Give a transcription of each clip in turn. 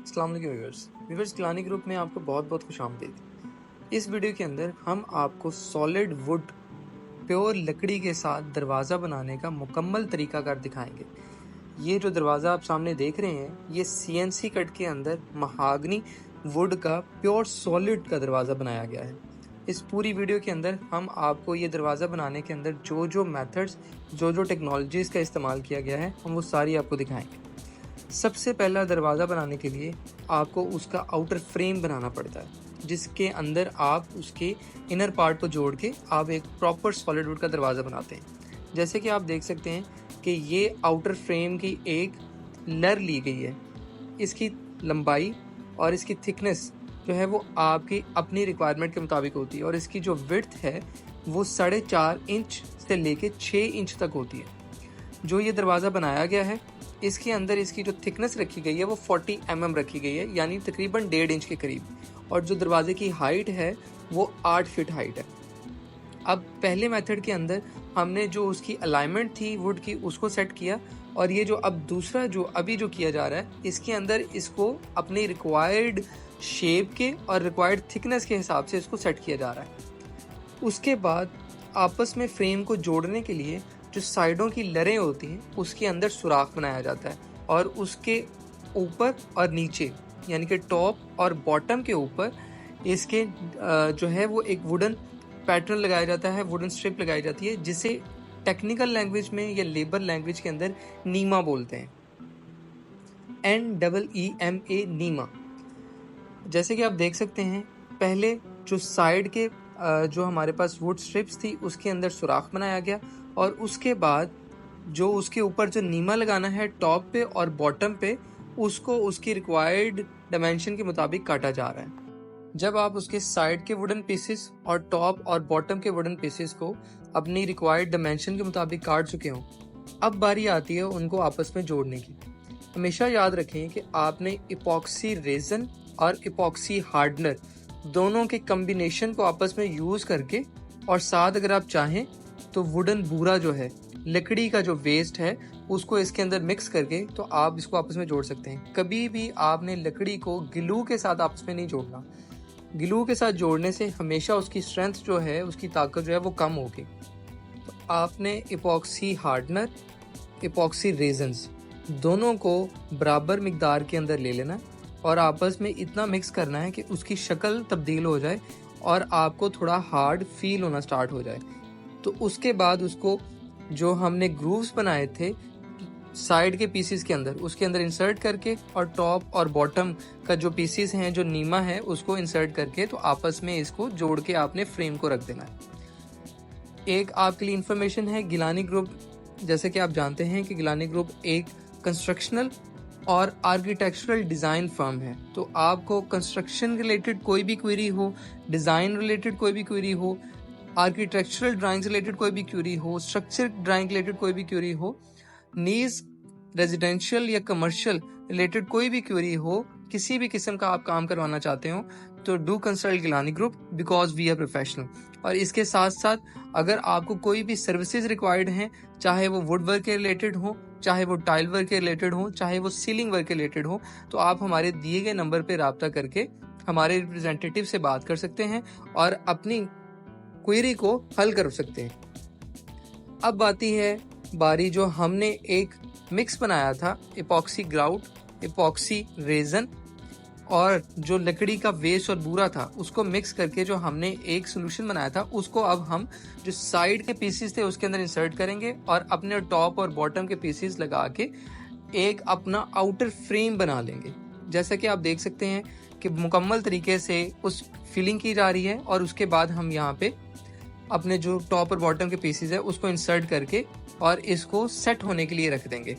अस्सलाम वालेकुम viewers Gilani group में आपको बहुत बहुत खुशामदीद। इस वीडियो के अंदर हम आपको सॉलिड वुड प्योर लकड़ी के साथ दरवाज़ा बनाने का मुकम्मल तरीकाकार दिखाएंगे। ये जो दरवाज़ा आप सामने देख रहे हैं, ये CNC कट के अंदर महागनी वुड का प्योर सॉलिड का दरवाज़ा बनाया गया है। इस पूरी वीडियो के अंदर हम आपको ये दरवाज़ा बनाने के अंदर जो मेथड्स, जो टेक्नोलॉजीज़ का इस्तेमाल किया गया है, हम वो सारी आपको दिखाएंगे। सबसे पहला दरवाज़ा बनाने के लिए आपको उसका आउटर फ्रेम बनाना पड़ता है, जिसके अंदर आप उसके इनर पार्ट को जोड़ के आप एक प्रॉपर सॉलिड वुड का दरवाज़ा बनाते हैं। जैसे कि आप देख सकते हैं कि ये आउटर फ्रेम की एक लर ली गई है। इसकी लंबाई और इसकी थिकनेस जो है वो आपकी अपनी रिक्वायरमेंट के मुताबिक होती है, और इसकी जो विड्थ है वो 4.5 इंच से लेके 6 इंच तक होती है। जो ये दरवाज़ा बनाया गया है, इसके अंदर इसकी जो थिकनेस रखी गई है वो 40 mm रखी गई है, यानी तकरीबन 1.5 इंच के करीब, और जो दरवाजे की हाइट है वो 8 फीट हाइट है। अब पहले मेथड के अंदर हमने जो उसकी अलाइनमेंट थी वुड की उसको सेट किया, और ये जो अब दूसरा जो अभी जो किया जा रहा है, इसके अंदर इसको अपनी रिक्वायर्ड शेप के और रिक्वायर्ड थिकनेस के हिसाब से इसको सेट किया जा रहा है। उसके बाद आपस में फ्रेम को जोड़ने के लिए जो साइडों की लरें होती हैं उसके अंदर सुराख बनाया जाता है, और उसके ऊपर और नीचे यानी कि टॉप और बॉटम के ऊपर इसके जो है वो एक वुडन पैटर्न लगाया जाता है, वुडन स्ट्रिप लगाई जाती है, जिसे टेक्निकल लैंग्वेज में या लेबर लैंग्वेज के अंदर नीमा बोलते हैं। NEEMA नीमा। जैसे कि आप देख सकते हैं, पहले जो साइड के जो हमारे पास वुड स्ट्रिप्स थी उसके अंदर सुराख बनाया गया, और उसके बाद जो उसके ऊपर जो नीमा लगाना है टॉप पे और बॉटम पे, उसको उसकी रिक्वायर्ड डायमेंशन के मुताबिक काटा जा रहा है। जब आप उसके साइड के वुडन पीसेस और टॉप और बॉटम के वुडन पीसेस को अपनी रिक्वायर्ड डायमेंशन के मुताबिक काट चुके हों, अब बारी आती है उनको आपस में जोड़ने की। हमेशा याद रखें कि आपने इपॉक्सी रेजन और इपॉक्सी हार्डनर दोनों के कम्बिनेशन को आपस में यूज़ करके, और साथ अगर आप चाहें तो वुडन बूरा जो है, लकड़ी का जो वेस्ट है, उसको इसके अंदर मिक्स करके तो आप इसको आपस में जोड़ सकते हैं। कभी भी आपने लकड़ी को ग्लू के साथ आपस में नहीं जोड़ना। ग्लू के साथ जोड़ने से हमेशा उसकी स्ट्रेंथ जो है, उसकी ताकत जो है वो कम होगी। तो आपने इपॉक्सी हार्डनर, इपॉक्सी रेजन्स दोनों को बराबर मिकदार के अंदर ले लेना, और आपस में इतना मिक्स करना है कि उसकी शक्ल तब्दील हो जाए और आपको थोड़ा हार्ड फील होना स्टार्ट हो जाए। तो उसके बाद उसको जो हमने ग्रूव्स बनाए थे साइड के पीसेस के अंदर, उसके अंदर इंसर्ट करके, और टॉप और बॉटम का जो पीसेस हैं, जो नीमा है, उसको इंसर्ट करके तो आपस में इसको जोड़ के आपने फ्रेम को रख देना है। एक आपके लिए इंफॉर्मेशन है, गिलानी ग्रुप, जैसे कि आप जानते हैं कि गिलानी ग्रुप एक कंस्ट्रक्शनल और आर्किटेक्चरल डिज़ाइन फर्म है। तो आपको कंस्ट्रक्शन रिलेटेड कोई भी क्वेरी हो, डिज़ाइन रिलेटेड कोई भी क्वेरी हो, आर्किटेक्चरल ड्राइंग रिलेटेड कोई भी क्वेरी हो, स्ट्रक्चर ड्राइंग रिलेटेड कोई भी क्वेरी हो, नीज रेजिडेंशियल या कमर्शियल रिलेटेड कोई भी क्वेरी हो, किसी भी किस्म का आप काम करवाना चाहते हो, तो do consult Gilani group, because we are professional. और इसके साथ साथ अगर आपको कोई भी सर्विसेज रिक्वायर्ड हैं, चाहे वो वुड वर्क के रिलेटेड हो, चाहे वो टाइल वर्क के रिलेटेड हो, चाहे वो सीलिंग वर्क के रिलेटेड हो, तो आप हमारे दिए गए नंबर पर रब्ता करके हमारे रिप्रेजेंटेटिव से बात कर सकते हैं और अपनी क्वेरी को हल कर सकते हैं। अब आती है बारी जो हमने एक मिक्स बनाया था, इपॉक्सी ग्राउट, इपॉक्सी रेजन और जो लकड़ी का वेस्ट और बूरा था, उसको मिक्स करके जो हमने एक सोल्यूशन बनाया था, उसको अब हम जो साइड के पीसेस थे उसके अंदर इंसर्ट करेंगे, और अपने टॉप और बॉटम के पीसेस लगा के एक अपना आउटर फ्रेम बना लेंगे। जैसा कि आप देख सकते हैं कि मुकम्मल तरीके से उस फिलिंग की जा रही है, और उसके बाद हम यहाँ पे अपने जो टॉप और बॉटम के पीसेस है उसको इंसर्ट करके और इसको सेट होने के लिए रख देंगे।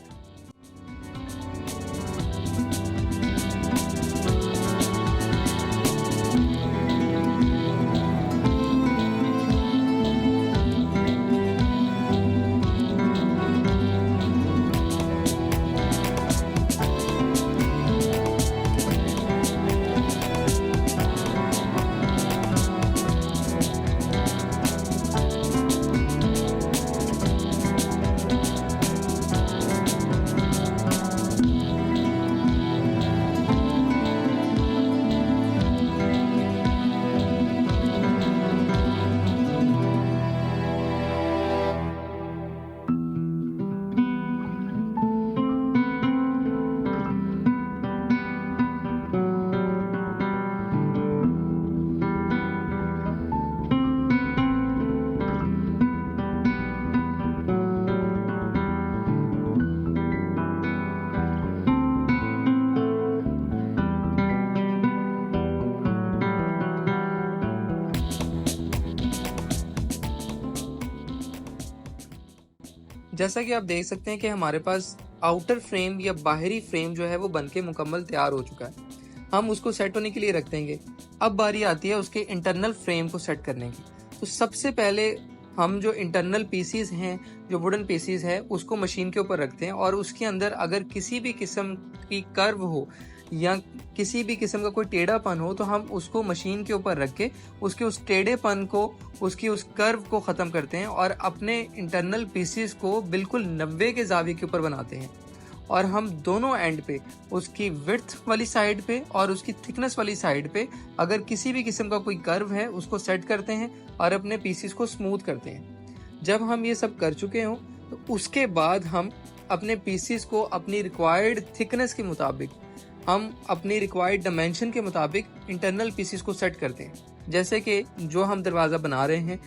जैसा कि आप देख सकते हैं कि हमारे पास आउटर फ्रेम या बाहरी फ्रेम जो है वो बनके मुकम्मल तैयार हो चुका है। हम उसको सेट होने के लिए रख देंगे। अब बारी आती है उसके इंटरनल फ्रेम को सेट करने की। तो सबसे पहले हम जो इंटरनल पीसीज हैं, जो वुडन पीसीज है, उसको मशीन के ऊपर रखते हैं और उसके अंदर अगर किसी भी किस्म की कर्व हो या किसी भी किस्म का कोई टेढ़ापन हो तो हम उसको मशीन के ऊपर रख के उसके उस टेढ़ेपन को, उसकी उस कर्व को ख़त्म करते हैं और अपने इंटरनल पीसीज को बिल्कुल 90 के ज़ाविये के ऊपर बनाते हैं। और हम दोनों एंड पे, उसकी विड्थ वाली साइड पे और उसकी थिकनेस वाली साइड पे अगर किसी भी किस्म का कोई कर्व है उसको सेट करते हैं और अपने पीसीस को स्मूथ करते हैं। जब हम ये सब कर चुके हों तो उसके बाद हम अपने पीसीस को अपनी रिक्वायर्ड थिकनेस के मुताबिक, हम अपनी रिक्वायर्ड डायमेंशन के मुताबिक इंटरनल पीसीस को सेट करते हैं। जैसे कि जो हम दरवाज़ा बना रहे हैं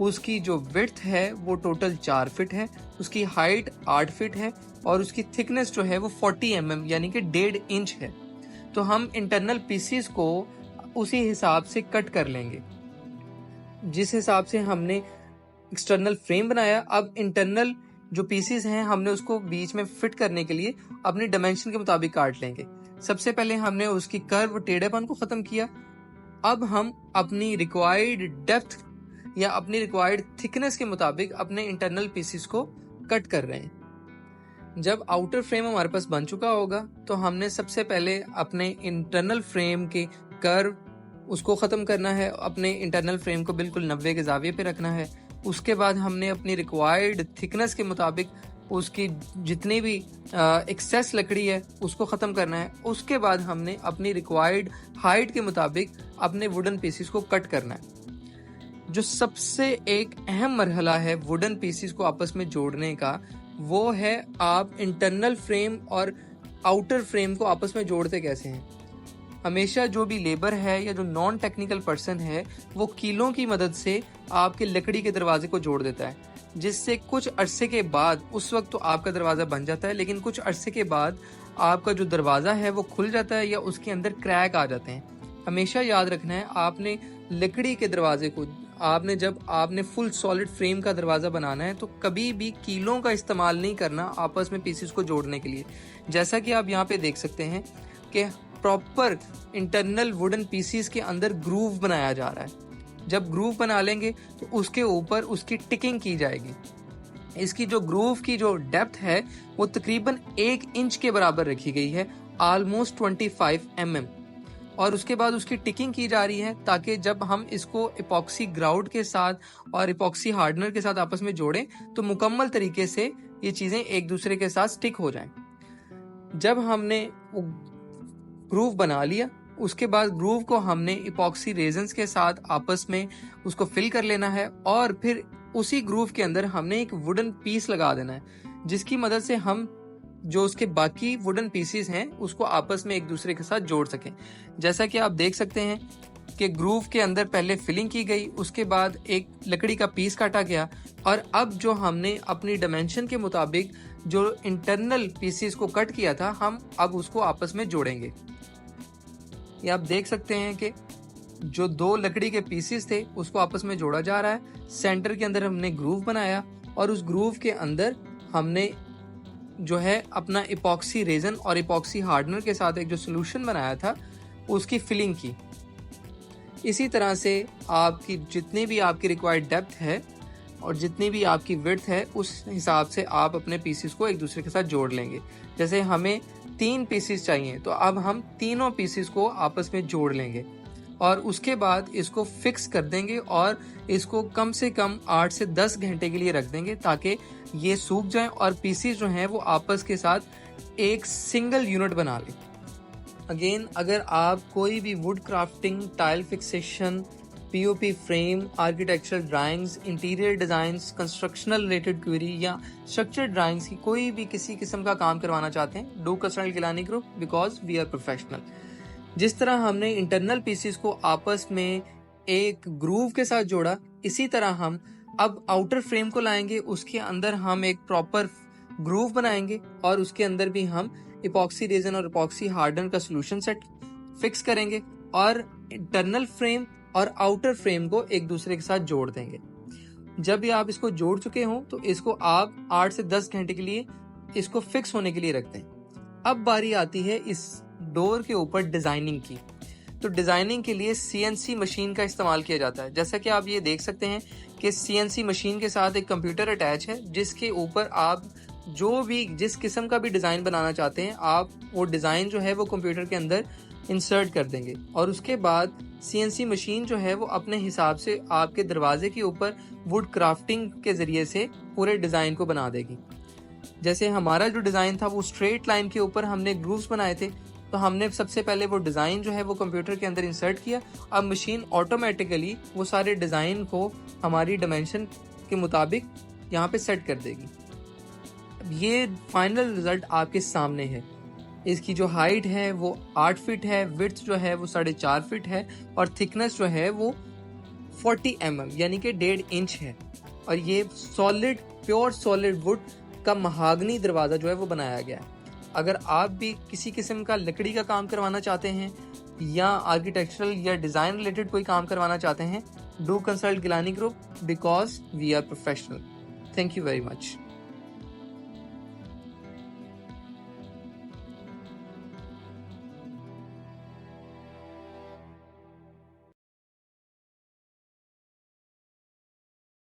उसकी जो विड्थ है वो टोटल 4 फीट है, उसकी हाइट 8 फीट है और उसकी थिकनेस जो है वो 40 mm यानी कि 1.5 इंच है। तो हम इंटरनल पीसीस को उसी हिसाब से कट कर लेंगे जिस हिसाब से हमने एक्सटर्नल फ्रेम बनाया। अब इंटरनल जो पीसीस हैं हमने उसको बीच में फिट करने के लिए अपनी डायमेंशन के मुताबिक काट लेंगे। सबसे पहले हमने उसकी कर्व टेढ़ेपन को ख़त्म किया। अब हम अपनी रिक्वायर्ड डेप्थ या अपनी रिक्वायर्ड थिकनेस के मुताबिक अपने इंटरनल पीसीस को कट कर रहे हैं। जब आउटर फ्रेम हमारे पास बन चुका होगा तो हमने सबसे पहले अपने इंटरनल फ्रेम के कर्व उसको ख़त्म करना है, अपने इंटरनल फ्रेम को बिल्कुल 90 के ज़ाविये पे रखना है। उसके बाद हमने अपनी रिक्वायर्ड थिकनेस के मुताबिक उसकी जितनी भी एक्सेस लकड़ी है उसको ख़त्म करना है। उसके बाद हमने अपनी रिक्वायर्ड हाइट के मुताबिक अपने वुडन पीसीस को कट करना है। जो सबसे एक अहम मरहला है वुडन पीसीस को आपस में जोड़ने का, वो है आप इंटरनल फ्रेम और आउटर फ्रेम को आपस में जोड़ते कैसे हैं। हमेशा जो भी लेबर है या जो नॉन टेक्निकल पर्सन है वो कीलों की मदद से आपके लकड़ी के दरवाजे को जोड़ देता है, जिससे कुछ अरसे के बाद, उस वक्त तो आपका दरवाज़ा बन जाता है, लेकिन कुछ अरसे के बाद आपका जो दरवाज़ा है वो खुल जाता है या उसके अंदर क्रैक आ जाते हैं। हमेशा याद रखना है, आपने लकड़ी के दरवाजे को, जब आपने फुल सॉलिड फ्रेम का दरवाज़ा बनाना है तो कभी भी कीलों का इस्तेमाल नहीं करना आपस में पीसेस को जोड़ने के लिए। जैसा कि आप यहाँ पे देख सकते हैं कि प्रॉपर इंटरनल वुडन पीसीस के अंदर ग्रूव बनाया जा रहा है। जब ग्रूव बना लेंगे तो उसके ऊपर उसकी टिकिंग की जाएगी। इसकी जो ग्रूव की जो डेप्थ है वो तकरीबन 1 इंच के बराबर रखी गई है, ऑलमोस्ट 25 mm, और उसके बाद उसकी टिकिंग की जा रही है ताकि जब हम इसको इपॉक्सी ग्राउट के साथ और इपॉक्सी हार्डनर के साथ आपस में जोड़ें तो मुकम्मल तरीके से ये चीज़ें एक दूसरे के साथ स्टिक हो जाएं। जब हमने वो ग्रूव बना लिया उसके बाद ग्रूव को हमने इपॉक्सी रेजन्स के साथ आपस में उसको फिल कर लेना है और फिर उसी ग्रूव के अंदर हमने एक वुडन पीस लगा देना है, जिसकी मदद से हम जो उसके बाकी वुडन पीसेस हैं उसको आपस में एक दूसरे के साथ जोड़ सकें। जैसा कि आप देख सकते हैं कि ग्रूव के अंदर पहले फिलिंग की गई, उसके बाद एक लकड़ी का पीस काटा गया और अब जो हमने अपनी डायमेंशन के मुताबिक जो इंटरनल पीसेस को कट किया था हम अब उसको आपस में जोड़ेंगे। ये आप देख सकते हैं कि जो 2 लकड़ी के पीसेस थे उसको आपस में जोड़ा जा रहा है। सेंटर के अंदर हमने ग्रूव बनाया और उस ग्रूव के अंदर हमने जो है अपना इपॉक्सी रेजन और इपॉक्सी हार्डनर के साथ एक जो सोल्यूशन बनाया था उसकी फिलिंग की। इसी तरह से आपकी जितनी भी आपकी रिक्वायर्ड डेप्थ है और जितनी भी आपकी विड्थ है उस हिसाब से आप अपने पीसेस को एक दूसरे के साथ जोड़ लेंगे। जैसे हमें 3 पीसेस चाहिए तो अब हम तीनों पीसेस को आपस में जोड़ लेंगे और उसके बाद इसको फिक्स कर देंगे और इसको कम से कम 8 से 10 घंटे के लिए रख देंगे ताकि ये सूख जाएं और पीसेस जो हैं वो आपस के साथ एक सिंगल यूनिट बना लें। अगेन, अगर आप कोई भी would crafting, tile fixation, POP frame, architectural drawings, interior designs, constructional related query या स्ट्रक्चर ड्राइंग्स की कोई भी किसी किस्म का काम करवाना चाहते हैं, do consult Gilani group because we are professional. जिस तरह हमने इंटरनल पीसेस को आपस में एक ग्रूव के साथ जोड़ा, इसी तरह हम अब आउटर फ्रेम को लाएंगे, उसके अंदर हम एक प्रॉपर ग्रूव बनाएंगे और उसके अंदर भी हम इपॉक्सी रेजन और इपॉक्सी हार्डनर का सोल्यूशन सेट फिक्स करेंगे और इंटरनल फ्रेम और आउटर फ्रेम को एक दूसरे के साथ जोड़ देंगे। जब भी आप इसको जोड़ चुके हों तो इसको आप 8 से 10 घंटे के लिए इसको फिक्स होने के लिए रखते हैं। अब बारी आती है इस डोर के ऊपर डिज़ाइनिंग की। तो डिज़ाइनिंग के लिए CNC मशीन का इस्तेमाल किया जाता है। जैसा कि आप ये देख सकते हैं कि CNC मशीन के साथ एक कंप्यूटर अटैच है, जिसके ऊपर आप जो भी जिस किस्म का भी डिज़ाइन बनाना चाहते हैं, आप वो डिज़ाइन जो है वो कंप्यूटर के अंदर इंसर्ट कर देंगे और उसके बाद CNC मशीन जो है वो अपने हिसाब से आपके दरवाजे के ऊपर वुड क्राफ्टिंग के ज़रिए से पूरे डिज़ाइन को बना देगी। जैसे हमारा जो डिज़ाइन था वो स्ट्रेट लाइन के ऊपर हमने ग्रूव्स बनाए थे, तो हमने सबसे पहले वो डिज़ाइन जो है वो कंप्यूटर के अंदर इंसर्ट किया। अब मशीन ऑटोमेटिकली वो सारे डिज़ाइन को हमारी डायमेंशन के मुताबिक यहाँ पे सेट कर देगी। अब ये फाइनल रिज़ल्ट आपके सामने है। इसकी जो हाइट है वो 8 फीट है, विड्थ जो है वो 4.5 फीट है और थिकनेस जो है वो 40 mm यानी कि 1.5 इंच है। और ये प्योर सॉलिड वुड का महागनी दरवाज़ा जो है वो बनाया गया है। अगर आप भी किसी किस्म का लकड़ी का काम करवाना चाहते हैं या आर्किटेक्चरल या डिज़ाइन रिलेटेड कोई काम करवाना चाहते हैं, do consult Gilani group because we are professional. Thank you very much.